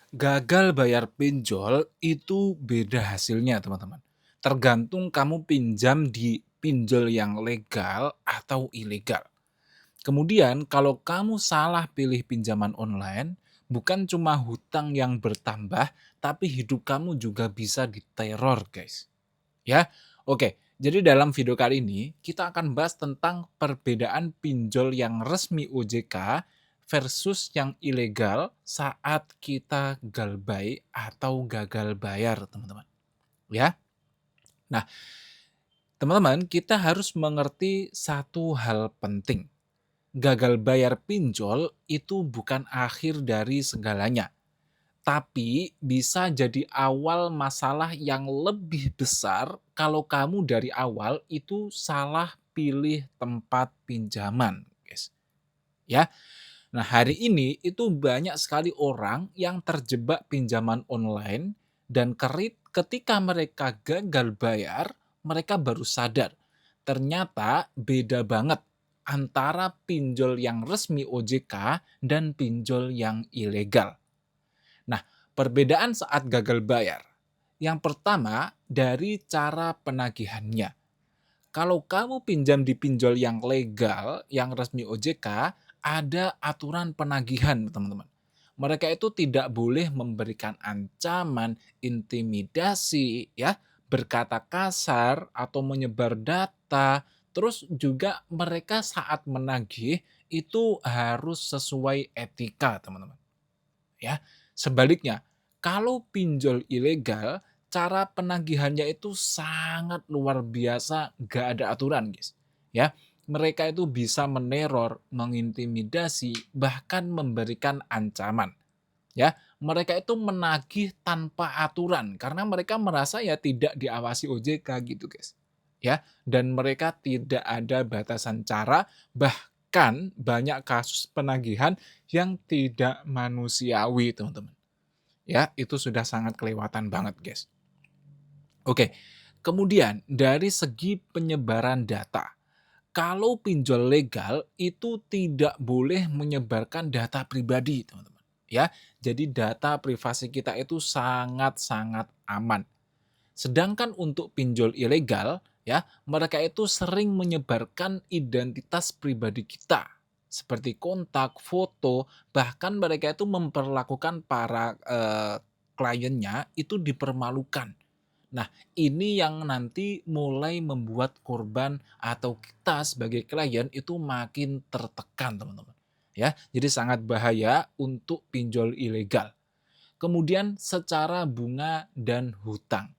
Gagal bayar pinjol itu beda hasilnya, teman-teman. Tergantung kamu pinjam di pinjol yang legal atau ilegal. Kemudian kalau kamu salah pilih pinjaman online, bukan cuma hutang yang bertambah, tapi hidup kamu juga bisa diteror, guys. Ya, oke. Jadi dalam video kali ini kita akan bahas tentang perbedaan pinjol yang resmi OJK versus yang ilegal saat kita galbay atau gagal bayar, teman-teman. Ya. Nah, teman-teman, kita harus mengerti satu hal penting. Gagal bayar pinjol itu bukan akhir dari segalanya, tapi bisa jadi awal masalah yang lebih besar kalau kamu dari awal itu salah pilih tempat pinjaman, guys. Ya. Nah, hari ini itu banyak sekali orang yang terjebak pinjaman online dan ketika mereka gagal bayar, mereka baru sadar ternyata beda banget antara pinjol yang resmi OJK dan pinjol yang ilegal. Nah, perbedaan saat gagal bayar. Yang pertama, dari cara penagihannya. Kalau kamu pinjam di pinjol yang legal, yang resmi OJK, ada aturan penagihan, teman-teman. Mereka itu tidak boleh memberikan ancaman, intimidasi, ya, berkata kasar atau menyebar data. Terus juga mereka saat menagih itu harus sesuai etika, teman-teman. Ya, sebaliknya, kalau pinjol ilegal, cara penagihannya itu sangat luar biasa, nggak ada aturan, guys. Ya, mereka itu bisa meneror, mengintimidasi, bahkan memberikan ancaman. Ya, mereka itu menagih tanpa aturan karena mereka merasa ya tidak diawasi OJK gitu, guys. Ya, dan mereka tidak ada batasan cara, bahkan banyak kasus penagihan yang tidak manusiawi, teman-teman. Ya, itu sudah sangat kelewatan banget, guys. Oke, kemudian dari segi penyebaran data. Kalau pinjol legal itu tidak boleh menyebarkan data pribadi, teman-teman. Ya, jadi data privasi kita itu sangat-sangat aman. Sedangkan untuk pinjol ilegal, ya, mereka itu sering menyebarkan identitas pribadi kita, seperti kontak, foto, bahkan mereka itu memperlakukan para kliennya itu dipermalukan. Nah, ini yang nanti mulai membuat korban atau kita sebagai klien itu makin tertekan, teman-teman. Ya, jadi sangat bahaya untuk pinjol ilegal. Kemudian secara bunga dan hutang.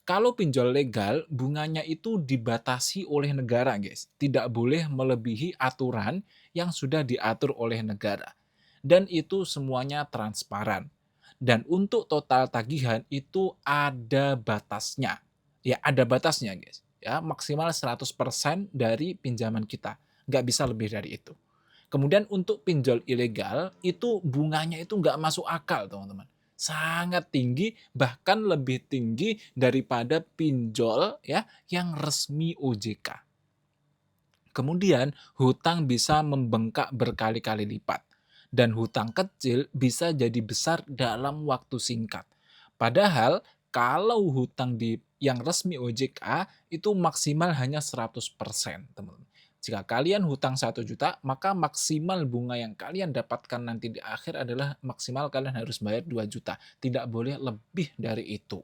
Kalau pinjol legal, bunganya itu dibatasi oleh negara, guys. Tidak boleh melebihi aturan yang sudah diatur oleh negara. Dan itu semuanya transparan. Dan untuk total tagihan itu ada batasnya. Ya, ada batasnya, guys. Ya, maksimal 100% dari pinjaman kita. Nggak bisa lebih dari itu. Kemudian untuk pinjol ilegal, itu bunganya itu nggak masuk akal, teman-teman. Sangat tinggi, bahkan lebih tinggi daripada pinjol ya yang resmi OJK. Kemudian hutang bisa membengkak berkali-kali lipat dan hutang kecil bisa jadi besar dalam waktu singkat. Padahal kalau hutang di yang resmi OJK itu maksimal hanya 100%, teman-teman. Jika kalian hutang 1 juta, maka maksimal bunga yang kalian dapatkan nanti di akhir adalah maksimal kalian harus bayar 2 juta. Tidak boleh lebih dari itu.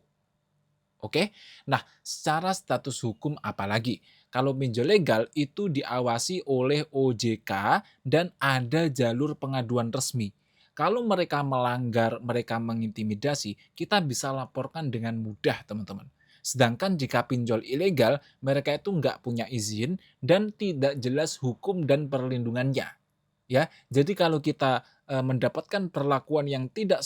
Oke. Nah, secara status hukum apalagi? Kalau pinjol legal itu diawasi oleh OJK dan ada jalur pengaduan resmi. Kalau mereka melanggar, mereka mengintimidasi, kita bisa laporkan dengan mudah, teman-teman. Sedangkan jika pinjol ilegal, mereka itu nggak punya izin dan tidak jelas hukum dan perlindungannya. Ya, jadi kalau kita, mendapatkan perlakuan yang tidak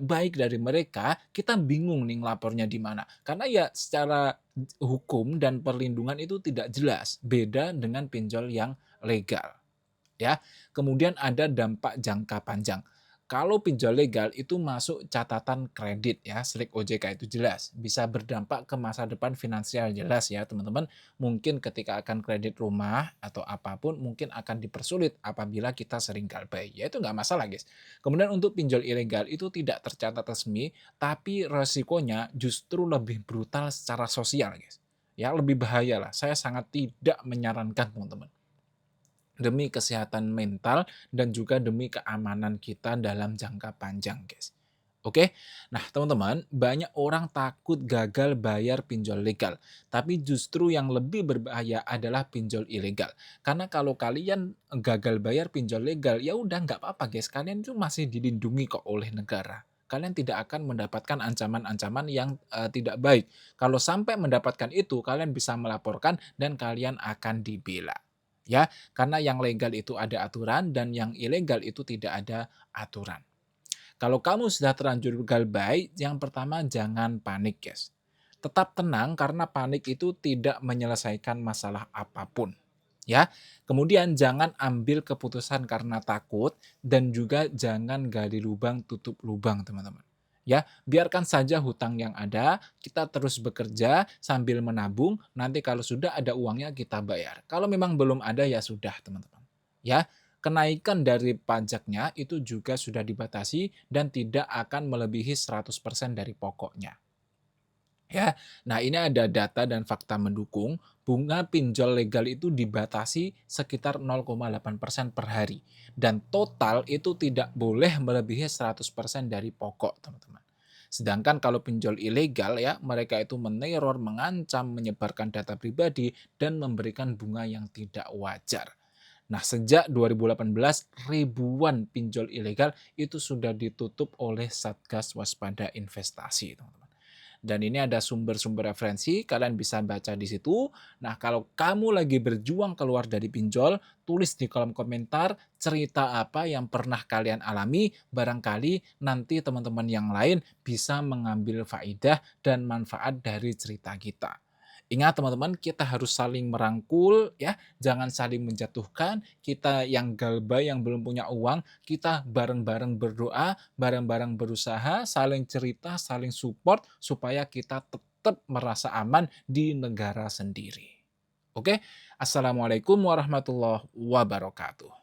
baik dari mereka, kita bingung nih ngelapornya di mana. Karena ya secara hukum dan perlindungan itu tidak jelas, beda dengan pinjol yang legal, ya. Kemudian ada dampak jangka panjang. Kalau pinjol legal itu masuk catatan kredit ya, slip OJK itu jelas, bisa berdampak ke masa depan finansial jelas ya teman-teman. Mungkin ketika akan kredit rumah atau apapun mungkin akan dipersulit apabila kita sering galbay, ya itu nggak masalah guys. Kemudian untuk pinjol ilegal itu tidak tercatat resmi, tapi resikonya justru lebih brutal secara sosial guys. Ya lebih bahaya lah, saya sangat tidak menyarankan teman-teman demi kesehatan mental dan juga demi keamanan kita dalam jangka panjang, guys. Oke, nah teman-teman, banyak orang takut gagal bayar pinjol legal, tapi justru yang lebih berbahaya adalah pinjol ilegal. Karena kalau kalian gagal bayar pinjol legal, ya udah nggak apa-apa guys, kalian itu masih dilindungi kok oleh negara. Kalian tidak akan mendapatkan ancaman-ancaman yang tidak baik. Kalau sampai mendapatkan itu, kalian bisa melaporkan dan kalian akan dibela. Ya, karena yang legal itu ada aturan dan yang ilegal itu tidak ada aturan. Kalau kamu sudah terlanjur galbay, yang pertama jangan panik, guys. Tetap tenang karena panik itu tidak menyelesaikan masalah apapun. Ya, kemudian jangan ambil keputusan karena takut dan juga jangan gali lubang tutup lubang, teman-teman. Ya, biarkan saja hutang yang ada, kita terus bekerja sambil menabung, nanti kalau sudah ada uangnya kita bayar. Kalau memang belum ada ya sudah, teman-teman. Ya, kenaikan dari pajaknya itu juga sudah dibatasi dan tidak akan melebihi 100% dari pokoknya. Ya, nah ini ada data dan fakta mendukung bunga pinjol legal itu dibatasi sekitar 0,8% per hari dan total itu tidak boleh melebihi 100% dari pokok, teman-teman. Sedangkan kalau pinjol ilegal ya, mereka itu meneror, mengancam, menyebarkan data pribadi dan memberikan bunga yang tidak wajar. Nah, sejak 2018 ribuan pinjol ilegal itu sudah ditutup oleh Satgas Waspada Investasi, teman-teman. Dan ini ada sumber-sumber referensi, kalian bisa baca di situ. Nah, kalau kamu lagi berjuang keluar dari pinjol, tulis di kolom komentar cerita apa yang pernah kalian alami, barangkali nanti teman-teman yang lain bisa mengambil faidah dan manfaat dari cerita kita. Ingat teman-teman, kita harus saling merangkul ya, jangan saling menjatuhkan. Kita yang galbay yang belum punya uang, kita bareng-bareng berdoa, bareng-bareng berusaha, saling cerita, saling support supaya kita tetap merasa aman di negara sendiri. Oke, assalamualaikum warahmatullahi wabarakatuh.